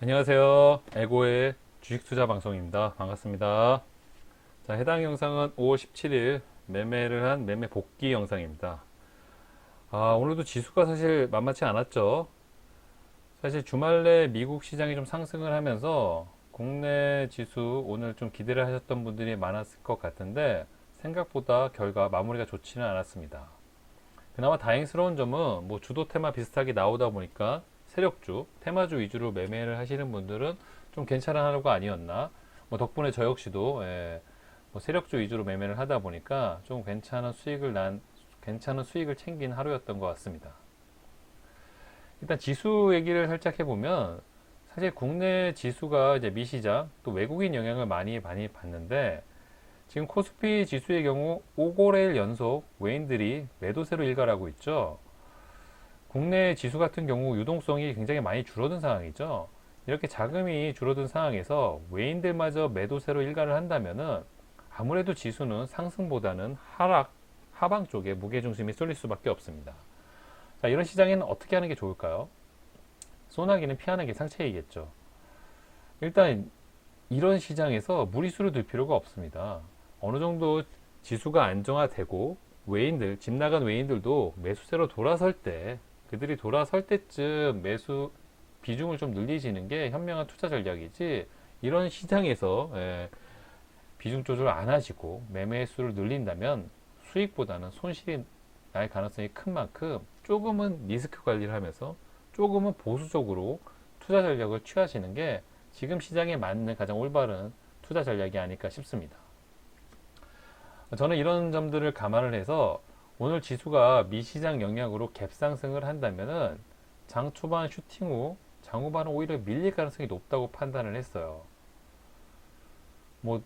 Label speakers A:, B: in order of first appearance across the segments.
A: 안녕하세요. 에고의 주식투자 방송입니다. 반갑습니다. 자, 해당 영상은 5월 17일 매매를 한 매매 복귀 영상입니다. 오늘도 지수가 사실 만만치 않았죠. 사실 주말 내 미국 시장이 좀 상승을 하면서 국내 지수 오늘 좀 기대를 하셨던 분들이 많았을 것 같은데 생각보다 결과 마무리가 좋지는 않았습니다. 그나마 다행스러운 점은 뭐 주도 테마 비슷하게 나오다 보니까 세력주, 테마주 위주로 매매를 하시는 분들은 좀 괜찮은 하루가 아니었나. 뭐 덕분에 저 역시도 뭐 세력주 위주로 매매를 하다 보니까 좀 괜찮은 수익을 챙긴 하루였던 것 같습니다. 일단 지수 얘기를 살짝 해보면 사실 국내 지수가 이제 미시장 또 외국인 영향을 많이 받는데 지금 코스피 지수의 경우 5거래일 연속 외인들이 매도세로 일갈하고 있죠. 국내 지수 같은 경우 유동성이 굉장히 많이 줄어든 상황이죠. 이렇게 자금이 줄어든 상황에서 외인들마저 매도세로 일갈을 한다면은 아무래도 지수는 상승보다는 하방 쪽에 무게중심이 쏠릴 수밖에 없습니다. 자, 이런 시장에는 어떻게 하는 게 좋을까요? 소나기는 피하는 게 상책이겠죠. 일단 이런 시장에서 무리수를 둘 필요가 없습니다. 어느 정도 지수가 안정화되고 집 나간 외인들도 매수세로 돌아설 때 그들이 돌아설 때쯤 매수 비중을 좀 늘리시는 게 현명한 투자 전략이지 이런 시장에서 비중 조절 안 하시고 매매 수를 늘린다면 수익보다는 손실이 날 가능성이 큰 만큼 조금은 리스크 관리를 하면서 조금은 보수적으로 투자 전략을 취하시는 게 지금 시장에 맞는 가장 올바른 투자 전략이 아닐까 싶습니다. 저는 이런 점들을 감안을 해서 오늘 지수가 미시장 영향으로 갭상승을 한다면은 장 초반 슈팅 후 장 후반은 오히려 밀릴 가능성이 높다고 판단을 했어요. 뭐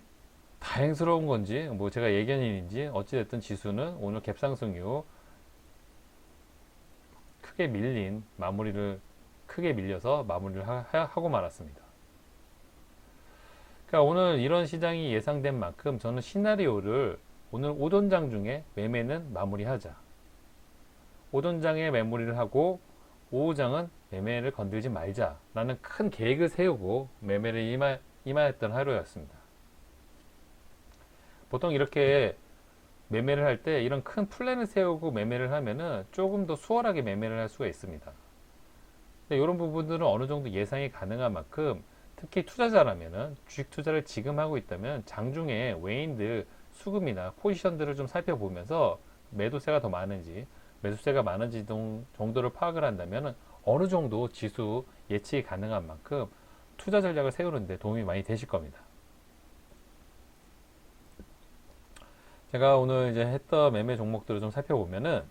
A: 다행스러운 건지 뭐 제가 예견인인지 어찌됐든 지수는 오늘 갭상승 이후 크게 밀려서 마무리를 하고 말았습니다. 그러니까 오늘 이런 시장이 예상된 만큼 저는 시나리오를 오늘 오전장 중에 매매는 마무리하자. 오전장에 매무리를 하고 오후장은 매매를 건들지 말자라는 큰 계획을 세우고 매매를 임하였던 하루였습니다. 보통 이렇게 매매를 할 때 이런 큰 플랜을 세우고 매매를 하면은 조금 더 수월하게 매매를 할 수가 있습니다. 근데 이런 부분들은 어느 정도 예상이 가능한 만큼 특히 투자자라면은 주식 투자를 지금 하고 있다면 장중에 외인들 수급이나 포지션들을 좀 살펴보면서 매도세가 더 많은지 매수세가 많은지 정도를 파악을 한다면 어느 정도 지수 예측이 가능한 만큼 투자 전략을 세우는데 도움이 많이 되실 겁니다. 제가 오늘 이제 했던 매매 종목들을 좀 살펴보면은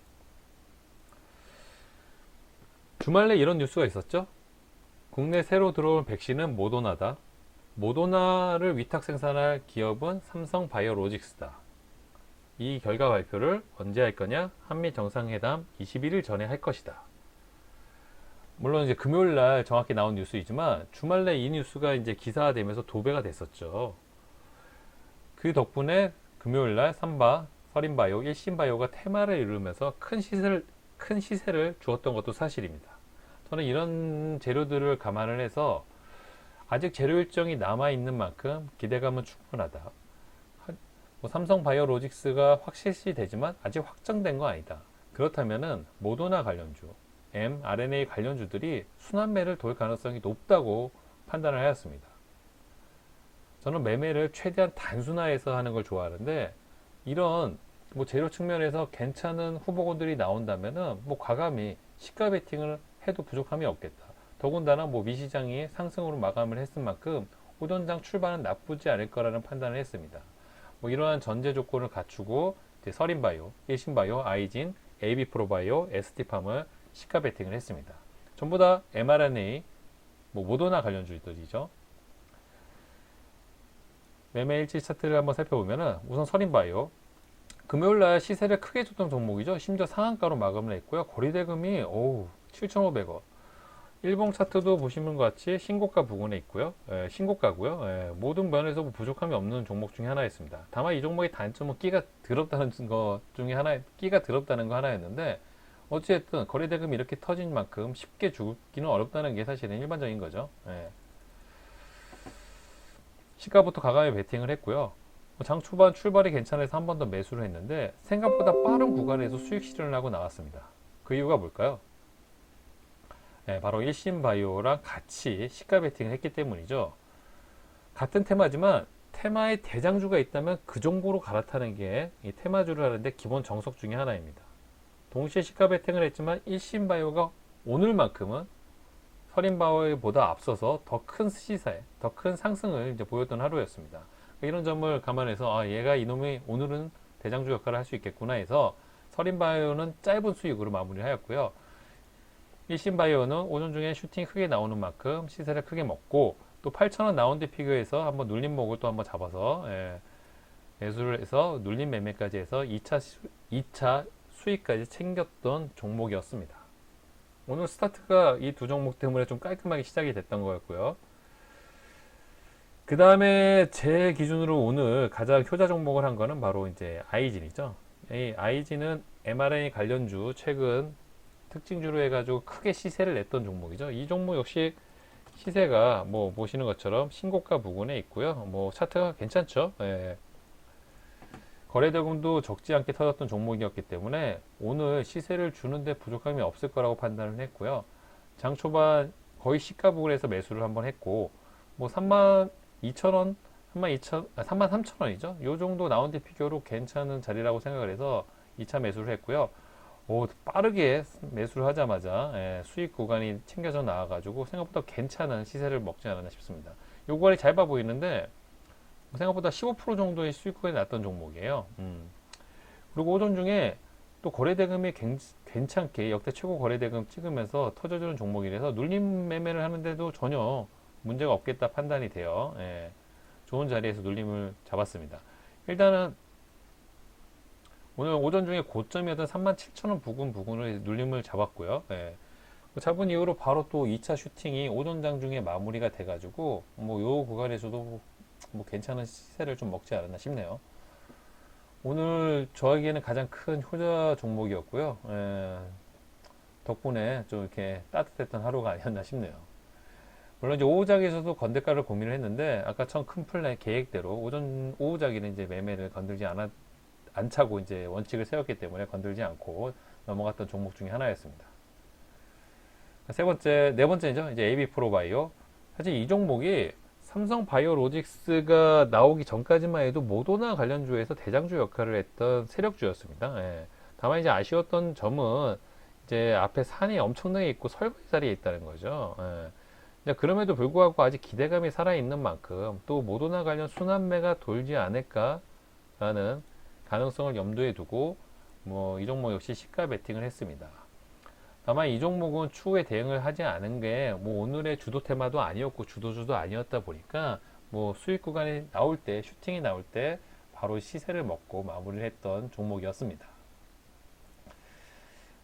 A: 주말에 이런 뉴스가 있었죠. 국내 새로 들어온 백신은 모더나다. 모더나를 위탁 생산할 기업은 삼성바이오로직스다. 이 결과 발표를 언제 할 거냐? 한미 정상회담 21일 전에 할 것이다. 물론 이제 금요일 날 정확히 나온 뉴스이지만 주말 내 이 뉴스가 이제 기사화되면서 도배가 됐었죠. 그 덕분에 금요일 날 삼바, 서린바이오, 일신바이오가 테마를 이루면서 큰 시세를 주었던 것도 사실입니다. 저는 이런 재료들을 감안을 해서 아직 재료 일정이 남아있는 만큼 기대감은 충분하다. 뭐 삼성바이오로직스가 확실시 되지만 아직 확정된 거 아니다. 그렇다면은 모더나 관련주, mRNA 관련주들이 순환매를 돌 가능성이 높다고 판단을 하였습니다. 저는 매매를 최대한 단순화해서 하는 걸 좋아하는데 이런 뭐 재료 측면에서 괜찮은 후보군들이 나온다면은 뭐 과감히 시가 베팅을 해도 부족함이 없겠다. 더군다나 뭐 미시장이 상승으로 마감을 했은 만큼 오전장 출발은 나쁘지 않을 거라는 판단을 했습니다. 뭐 이러한 전제 조건을 갖추고 서린바이오, 일신바이오, 아이진, AB프로바이오, ST팜을 시가 베팅을 했습니다. 전부 다 mRNA, 뭐 모더나 관련주들이죠. 매매 일치 차트를 한번 살펴보면은 우선 서린바이오 금요일날 시세를 크게 줬던 종목이죠. 심지어 상한가로 마감을 했고요. 거리대금이 7,500원. 일봉 차트도 보시는 것 같이 신고가 부근에 있고요. 신고가고요. 모든 면에서 부족함이 없는 종목 중에 하나였습니다. 다만 이 종목의 단점은 끼가 더럽다는 거 하나였는데 어찌됐든 거리대금이 이렇게 터진 만큼 쉽게 주기는 어렵다는 게 사실은 일반적인 거죠. 시가부터 과감히 베팅을 했고요. 장 초반 출발이 괜찮아서 한 번 더 매수를 했는데 생각보다 빠른 구간에서 수익 실현을 하고 나왔습니다. 그 이유가 뭘까요? 네, 바로 일신바이오랑 같이 시가 베팅을 했기 때문이죠. 같은 테마지만 테마의 대장주가 있다면 그 정보로 갈아타는 게 이 테마주를 하는데 기본 정석 중에 하나입니다. 동시에 시가 베팅을 했지만 일신바이오가 오늘만큼은 서린바이오보다 앞서서 더 큰 시세, 더 큰 상승을 이제 보였던 하루였습니다. 이런 점을 감안해서 얘가 이놈이 오늘은 대장주 역할을 할 수 있겠구나 해서 서린바이오는 짧은 수익으로 마무리하였고요. 일신바이오는 오전 중에 슈팅이 크게 나오는 만큼 시세를 크게 먹고 또 8,000원 나온 데 피규어에서 한번 눌림목을 또 한번 잡아서 매수를 해서 눌림 매매까지 해서 2차 수익까지 챙겼던 종목이었습니다. 오늘 스타트가 이 두 종목 때문에 좀 깔끔하게 시작이 됐던 거였고요. 그 다음에 제 기준으로 오늘 가장 효자 종목을 한 거는 바로 이제 아이진이죠. 이 아이진은 mRNA 관련주 최근 특징주로 해가지고 크게 시세를 냈던 종목이죠. 이 종목 역시 시세가 뭐 보시는 것처럼 신고가 부근에 있고요. 뭐 차트가 괜찮죠. 예. 거래대금도 적지 않게 터졌던 종목이었기 때문에 오늘 시세를 주는데 부족함이 없을 거라고 판단을 했고요. 장 초반 거의 시가 부근에서 매수를 한번 했고 뭐 32,000원, 33,000원이죠. 요 정도 나온 데 비교로 괜찮은 자리라고 생각을 해서 2차 매수를 했고요. 빠르게 매수를 하자마자 수익 구간이 챙겨져 나와가지고 생각보다 괜찮은 시세를 먹지 않았나 싶습니다. 요 구간이 짧아 보이는데 생각보다 15% 정도의 수익 구간이 났던 종목이에요. 그리고 오전 중에 또 거래대금이 괜찮게 역대 최고 거래대금 찍으면서 터져주는 종목이라서 눌림 매매를 하는데도 전혀 문제가 없겠다 판단이 돼요. 좋은 자리에서 눌림을 잡았습니다. 일단은 오늘 오전 중에 고점이었던 37,000원 부근을 눌림을 잡았고요. 잡은 이후로 바로 또 2차 슈팅이 오전 장 중에 마무리가 돼가지고 뭐 요 구간에서도 뭐 괜찮은 시세를 좀 먹지 않았나 싶네요. 오늘 저에게는 가장 큰 효자 종목이었고요. 덕분에 좀 이렇게 따뜻했던 하루가 아니었나 싶네요. 물론 이제 오후장에서도 건대가를 고민을 했는데 아까 처음 큰 플랜 계획대로 오후장에는 이제 매매를 건들지 안 차고 이제 원칙을 세웠기 때문에 건들지 않고 넘어갔던 종목 중에 하나였습니다. 네 번째죠. 이제 AB프로바이오. 사실 이 종목이 삼성바이오로직스가 나오기 전까지만 해도 모더나 관련주에서 대장주 역할을 했던 세력주였습니다. 다만 이제 아쉬웠던 점은 이제 앞에 산이 엄청나게 있고 설거지 자리에 있다는 거죠. 그럼에도 불구하고 아직 기대감이 살아있는 만큼 또 모더나 관련 순환매가 돌지 않을까라는 가능성을 염두에 두고 뭐 이 종목 역시 시가 베팅을 했습니다. 다만 이 종목은 추후에 대응을 하지 않은 게 뭐 오늘의 주도 테마도 아니었고 주도주도 아니었다 보니까 뭐 수익 구간이 나올 때 슈팅이 나올 때 바로 시세를 먹고 마무리를 했던 종목이었습니다.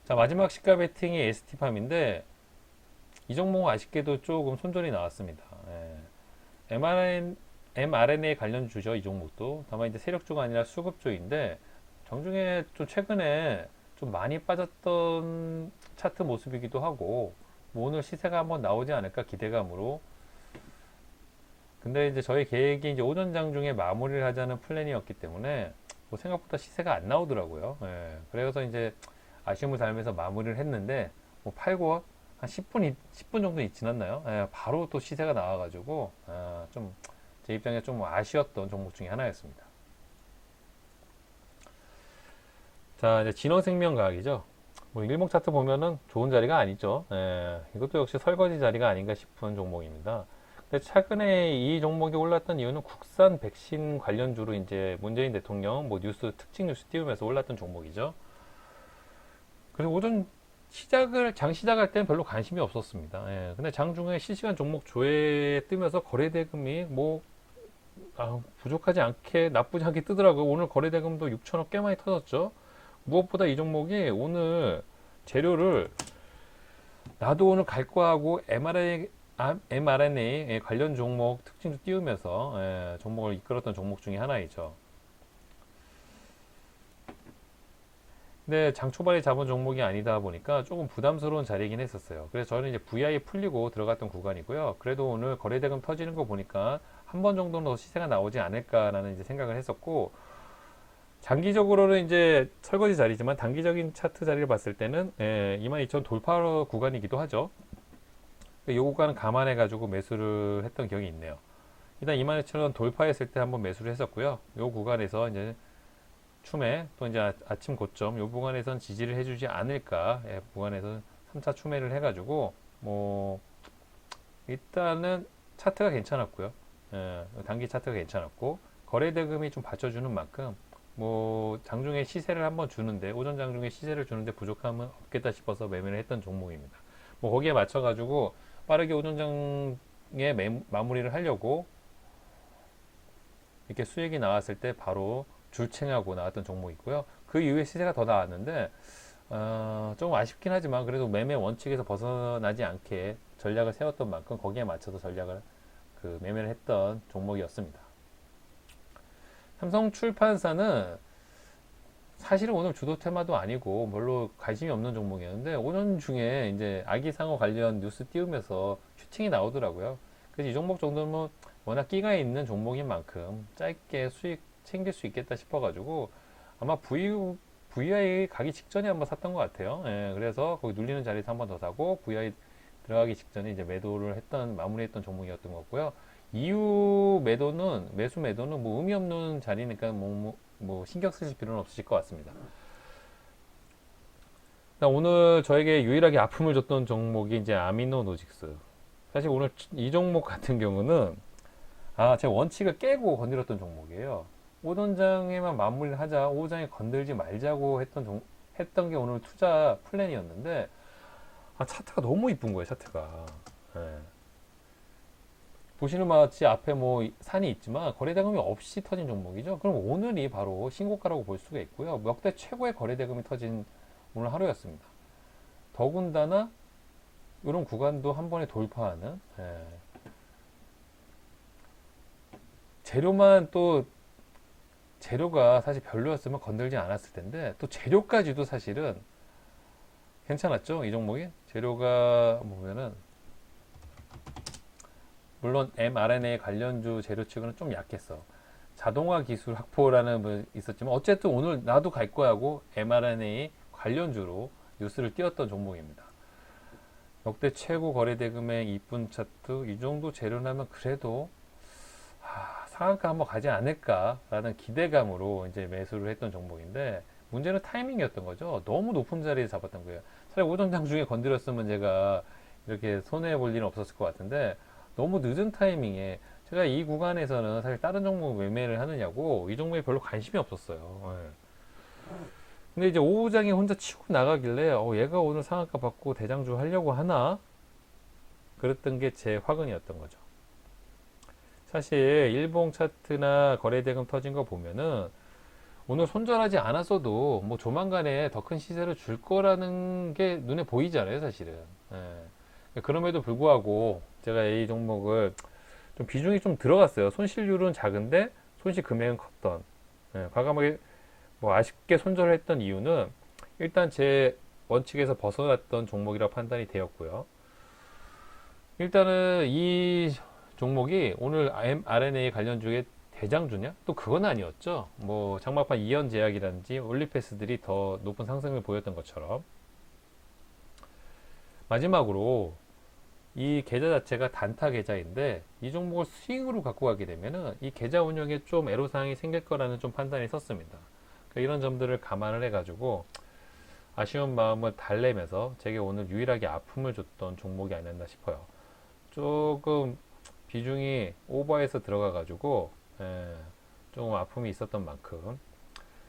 A: 자, 마지막 시가 베팅이 ST팜인데 이 종목은 아쉽게도 조금 손절이 나왔습니다. mRNA 관련주죠. 이 종목도 다만 이제 세력주가 아니라 수급주인데 정중에 좀 최근에 좀 많이 빠졌던 차트 모습이기도 하고 뭐 오늘 시세가 한번 나오지 않을까 기대감으로. 근데 이제 저희 계획이 이제 오전 장 중에 마무리를 하자는 플랜이었기 때문에 뭐 생각보다 시세가 안 나오더라고요. 그래서 이제 아쉬움을 달면서 마무리를 했는데 뭐 팔고 한 10분 정도 지났나요? 바로 또 시세가 나와가지고 좀 제 입장에 좀 아쉬웠던 종목 중에 하나였습니다. 자, 이제 진원생명과학이죠. 뭐 일목 차트 보면은 좋은 자리가 아니죠. 이것도 역시 설거지 자리가 아닌가 싶은 종목입니다. 근데 최근에 이 종목이 올랐던 이유는 국산 백신 관련주로 이제 문재인 대통령 뭐 특징 뉴스 띄우면서 올랐던 종목이죠. 그래서 오전 장 시작할 때는 별로 관심이 없었습니다. 근데 장중에 실시간 종목 조회에 뜨면서 거래대금이 뭐 부족하지 않게 나쁘지 않게 뜨더라고요. 오늘 거래대금도 6천억 꽤 많이 터졌죠. 무엇보다 이 종목이 오늘 재료를 나도 오늘 갈 거하고 mRNA 관련 종목 특징도 띄우면서 종목을 이끌었던 종목 중에 하나이죠. 근데 장 초반에 잡은 종목이 아니다 보니까 조금 부담스러운 자리이긴 했었어요. 그래서 저는 이제 VI 풀리고 들어갔던 구간이고요. 그래도 오늘 거래대금 터지는 거 보니까 한 번 정도는 더 시세가 나오지 않을까라는 이제 생각을 했었고, 장기적으로는 이제 설거지 자리지만 단기적인 차트 자리를 봤을 때는 22,000 돌파 구간이기도 하죠. 이 구간은 감안해 가지고 매수를 했던 기억이 있네요. 일단 22,000원 돌파했을 때 한번 매수를 했었고요. 이 구간에서 이제 추매 또 이제 아침 고점 이 구간에선 지지를 해주지 않을까, 구간에서 3차 추매를 해가지고 뭐 일단은 차트가 괜찮았고요. 단기 차트가 괜찮았고 거래대금이 좀 받쳐주는 만큼 뭐 장중에 시세를 한번 주는데, 오전 장중에 시세를 주는데 부족함은 없겠다 싶어서 매매를 했던 종목입니다. 뭐 거기에 맞춰가지고 빠르게 오전 장에 마무리를 하려고 이렇게 수익이 나왔을 때 바로 줄챙하고 나왔던 종목이고요. 그 이후에 시세가 더 나왔는데 조금 아쉽긴 하지만 그래도 매매 원칙에서 벗어나지 않게 전략을 세웠던 만큼 거기에 맞춰서 전략을 매매를 했던 종목이었습니다. 삼성출판사는 사실은 오늘 주도 테마도 아니고 별로 관심이 없는 종목이었는데 오전 중에 이제 아기상어 관련 뉴스 띄우면서 슈팅이 나오더라고요. 그래서 이 종목 정도면 워낙 끼가 있는 종목인 만큼 짧게 수익 챙길 수 있겠다 싶어가지고 아마 VI 가기 직전에 한번 샀던 것 같아요. 그래서 거기 눌리는 자리에서 한번 더 사고 VI 들어가기 직전에 이제 매도를 마무리했던 종목이었던 거고요. 이후 매수 매도는 뭐 의미 없는 자리니까 뭐 신경 쓰실 필요는 없으실 것 같습니다. 오늘 저에게 유일하게 아픔을 줬던 종목이 이제 아미노노직스. 사실 오늘 이 종목 같은 경우는 제 원칙을 깨고 건드렸던 종목이에요. 오전장에만 마무리를 하자, 오전장에 건들지 말자고 했던 게 오늘 투자 플랜이었는데, 차트가 너무 이쁜 거예요, 차트가. 보시는 바와 같이 앞에 뭐 산이 있지만 거래대금이 없이 터진 종목이죠. 그럼 오늘이 바로 신고가라고 볼 수가 있고요. 역대 최고의 거래대금이 터진 오늘 하루였습니다. 더군다나 이런 구간도 한 번에 돌파하는, 재료가 사실 별로였으면 건들지 않았을 텐데, 또 재료까지도 사실은 괜찮았죠, 이 종목이. 재료가 보면은 물론 mRNA 관련주 재료 측은 좀 약했어. 자동화 기술 확보라는 뭐 있었지만 어쨌든 오늘 나도 갈 거야 하고 mRNA 관련주로 뉴스를 띄웠던 종목입니다. 역대 최고 거래대금의 이쁜 차트, 이 정도 재료라면 그래도 상한가 한번 가지 않을까라는 기대감으로 이제 매수를 했던 종목인데, 문제는 타이밍이었던 거죠. 너무 높은 자리에 잡았던 거예요. 차라리 오전장 중에 건드렸으면 제가 이렇게 손해 볼 일은 없었을 것 같은데, 너무 늦은 타이밍에 제가 이 구간에서는 사실 다른 종목 매매를 하느냐고 이 종목에 별로 관심이 없었어요. 근데 이제 오후장에 혼자 치고 나가길래 얘가 오늘 상한가 받고 대장주 하려고 하나? 그랬던 게 제 화근이었던 거죠. 사실 일봉 차트나 거래대금 터진 거 보면은 오늘 손절하지 않았어도 뭐 조만간에 더 큰 시세를 줄 거라는 게 눈에 보이잖아요, 사실은. 그럼에도 불구하고 제가 이 종목을 좀 비중이 좀 들어갔어요. 손실률은 작은데 손실 금액은 컸던. 과감하게 뭐 아쉽게 손절을 했던 이유는 일단 제 원칙에서 벗어났던 종목이라 판단이 되었고요. 일단은 이 종목이 오늘 mRNA 관련주의 대장주냐? 또 그건 아니었죠. 뭐 장막판 이연제약이라든지 올리패스들이 더 높은 상승을 보였던 것처럼. 마지막으로 이 계좌 자체가 단타 계좌인데 이 종목을 스윙으로 갖고 가게 되면은 이 계좌 운영에 좀 애로사항이 생길 거라는 좀 판단이 섰습니다. 그러니까 이런 점들을 감안을 해가지고 아쉬운 마음을 달래면서 제게 오늘 유일하게 아픔을 줬던 종목이 아니었나 싶어요. 조금 비중이 오버해서 들어가가지고 조금 아픔이 있었던 만큼,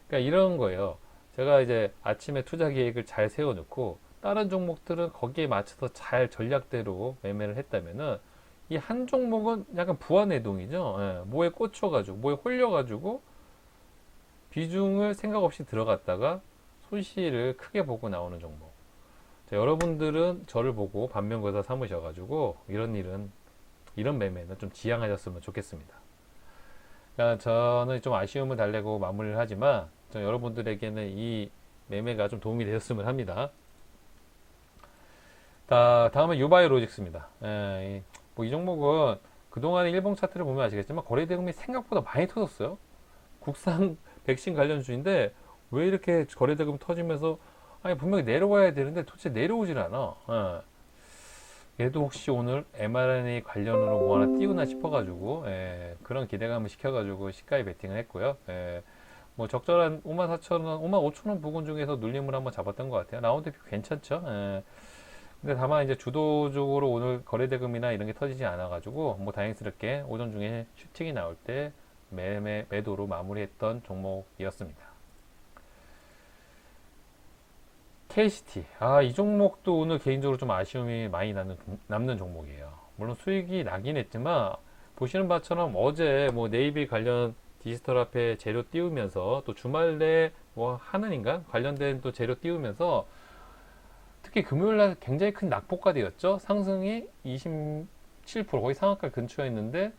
A: 그러니까 이런 거예요. 제가 이제 아침에 투자 계획을 잘 세워놓고 다른 종목들은 거기에 맞춰서 잘 전략대로 매매를 했다면은 이 한 종목은 약간 부안해동이죠. 뭐에 꽂혀가지고 뭐에 홀려가지고 비중을 생각 없이 들어갔다가 손실을 크게 보고 나오는 종목. 자, 여러분들은 저를 보고 반면교사 삼으셔가지고 이런 매매는 좀 지양하셨으면 좋겠습니다. 그러니까 저는 좀 아쉬움을 달래고 마무리를 하지만 여러분들에게는 이 매매가 좀 도움이 되셨으면 합니다. 다음은 유바이로직스입니다. 뭐 이 종목은 그동안의 일봉 차트를 보면 아시겠지만 거래 대금이 생각보다 많이 터졌어요. 국산 백신 관련주인데 왜 이렇게 거래 대금 터지면서 아니 분명히 내려와야 되는데 도대체 내려오질 않아. 얘도 혹시 오늘 mRNA 관련으로 뭐 하나 띄우나 싶어가지고 그런 기대감을 시켜가지고 시가에 베팅을 했고요. 뭐 적절한 54,000원, 55,000원 부근 중에서 눌림을 한번 잡았던 것 같아요. 라운드 뷰 괜찮죠? 근데 다만 이제 주도적으로 오늘 거래대금이나 이런 게 터지지 않아가지고 뭐 다행스럽게 오전 중에 슈팅이 나올 때 매도로 마무리했던 종목이었습니다. KCT. 이 종목도 오늘 개인적으로 좀 아쉬움이 많이 남는 종목이에요. 물론 수익이 나긴 했지만 보시는 바처럼 어제 뭐 네이비 관련 디지털 화폐 재료 띄우면서 또 주말 내 뭐 하는인가 관련된 또 재료 띄우면서 특히 금요일 날 굉장히 큰 낙폭가 되었죠. 상승이 27% 거의 상한가 근처에 있는데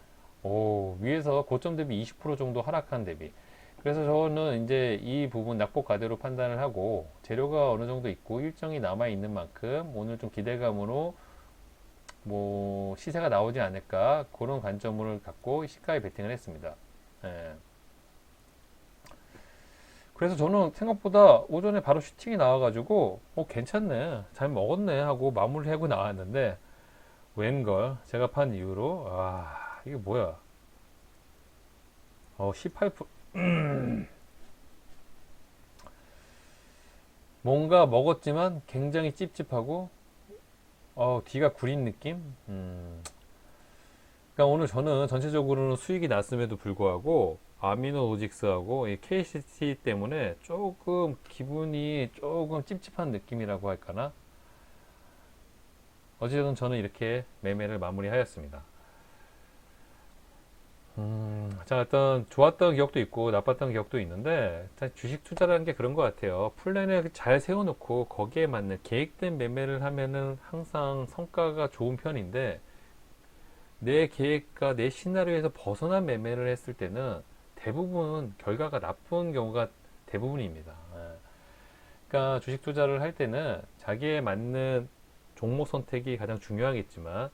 A: 위에서 고점 대비 20% 정도 하락한 대비. 그래서 저는 이제 이 부분 낙폭 가대로 판단을 하고 재료가 어느 정도 있고 일정이 남아 있는 만큼 오늘 좀 기대감으로 뭐 시세가 나오지 않을까 그런 관점을 갖고 시가에 베팅을 했습니다. 예. 그래서 저는 생각보다 오전에 바로 슈팅이 나와가지고 괜찮네 잘 먹었네 하고 마무리하고 나왔는데 웬걸 제가 판 이후로 이게 뭐야 18% 뭔가 먹었지만 굉장히 찝찝하고 뒤가 구린 느낌 그러니까 오늘 저는 전체적으로는 수익이 났음에도 불구하고 아미노로직스하고 이 KCT 때문에 조금 기분이 조금 찝찝한 느낌이라고 할까나 어쨌든 저는 이렇게 매매를 마무리하였습니다. 자, 일단 좋았던 기억도 있고 나빴던 기억도 있는데 주식 투자라는 게 그런 것 같아요. 플랜을 잘 세워놓고 거기에 맞는 계획된 매매를 하면은 항상 성과가 좋은 편인데 내 계획과 내 시나리오에서 벗어난 매매를 했을 때는 대부분 결과가 나쁜 경우가 대부분입니다. 그러니까 주식 투자를 할 때는 자기에 맞는 종목 선택이 가장 중요하겠지만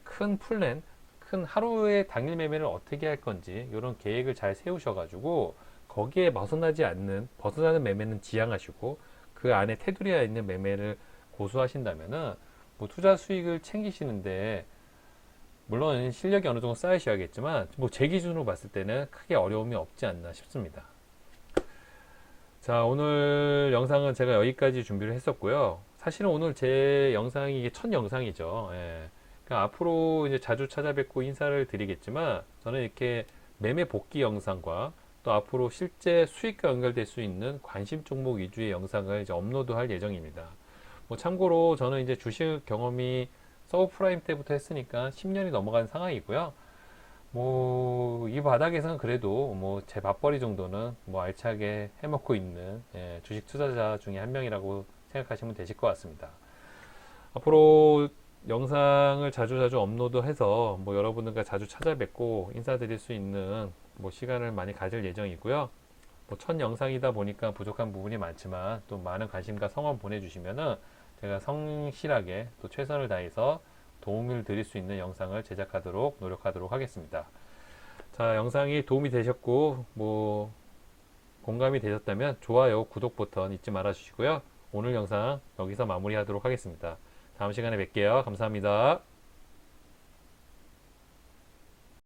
A: 큰 플랜 큰 하루의 당일 매매를 어떻게 할 건지 이런 계획을 잘 세우셔가지고 거기에 벗어나는 매매는 지양하시고 그 안에 테두리에 있는 매매를 고수하신다면은 뭐 투자 수익을 챙기시는데 물론 실력이 어느 정도 쌓이셔야겠지만 뭐 제 기준으로 봤을 때는 크게 어려움이 없지 않나 싶습니다. 자, 오늘 영상은 제가 여기까지 준비를 했었고요. 사실은 오늘 제 영상이 이게 첫 영상이죠. 그러니까 앞으로 이제 자주 찾아뵙고 인사를 드리겠지만 저는 이렇게 매매 복귀 영상과 또 앞으로 실제 수익과 연결될 수 있는 관심 종목 위주의 영상을 이제 업로드할 예정입니다. 뭐 참고로 저는 이제 주식 경험이 서브프라임 때부터 했으니까 10년이 넘어간 상황이고요. 뭐 이 바닥에서는 그래도 뭐 제 밥벌이 정도는 뭐 알차게 해먹고 있는 주식 투자자 중에 한 명이라고 생각하시면 되실 것 같습니다. 앞으로 영상을 자주자주 업로드해서 뭐 여러분들과 자주 찾아뵙고 인사드릴 수 있는 뭐 시간을 많이 가질 예정이고요. 뭐 첫 영상이다 보니까 부족한 부분이 많지만 또 많은 관심과 성원 보내주시면은 제가 성실하게 또 최선을 다해서 도움을 드릴 수 있는 영상을 제작하도록 노력하도록 하겠습니다. 자, 영상이 도움이 되셨고 뭐 공감이 되셨다면 좋아요, 구독 버튼 잊지 말아 주시고요. 오늘 영상 여기서 마무리하도록 하겠습니다. 다음 시간에 뵐게요. 감사합니다.